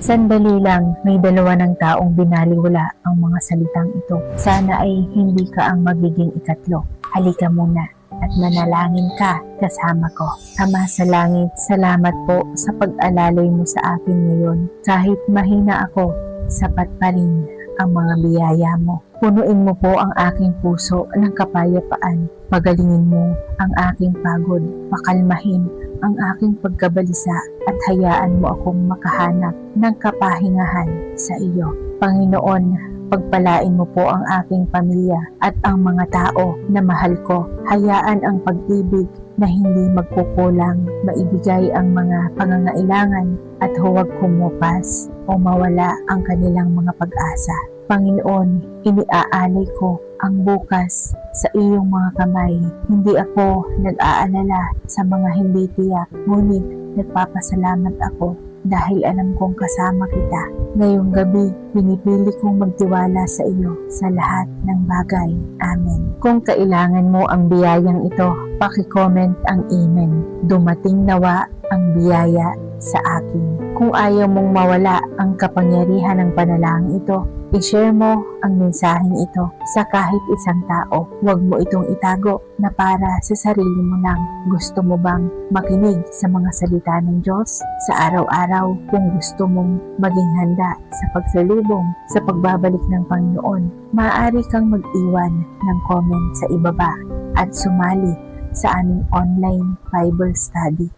Sandali lang, may dalawa ng taong binaliwala ang mga salitang ito. Sana ay hindi ka ang magiging ikatlo. Halika muna at manalangin ka kasama ko. Ama sa langit, salamat po sa pag-alalay mo sa akin ngayon. Kahit mahina ako, sapat pa rin ang mga biyaya mo. Punuin mo po ang aking puso ng kapayapaan. Pagalingin mo ang aking pagod. Pakalmahin ang aking pagkabalisa at hayaan mo akong makahanap ng kapahingahan sa iyo. Panginoon, pagpalain mo po ang aking pamilya at ang mga tao na mahal ko. Hayaan ang pag-ibig na hindi magkukulang, maibigay ang mga pangangailangan at huwag kumupas o mawala ang kanilang mga pag-asa. Panginoon, iniaalay ko ang bukas sa iyong mga kamay. Hindi ako nag-aalala sa mga hindi tiyak, ngunit nagpapasalamat ako dahil alam kong kasama kita. Ngayong gabi, pinipili kong magtiwala sa iyo sa lahat ng bagay. Amen. Kung kailangan mo ang biyayang ito, paki-comment ang amen. Dumating nawa ang biyaya sa akin. Kung ayaw mong mawala ang kapangyarihan ng panalangin ito, i-share mo ang mensaheng ito sa kahit isang tao. Huwag mo itong itago na para sa sarili mo lang. Gusto mo bang makinig sa mga salita ng Diyos sa araw-araw? Kung gusto mong maging handa sa pagsalubong sa pagbabalik ng Panginoon, maaari kang mag-iwan ng comment sa ibaba at sumali sa aming online Bible study.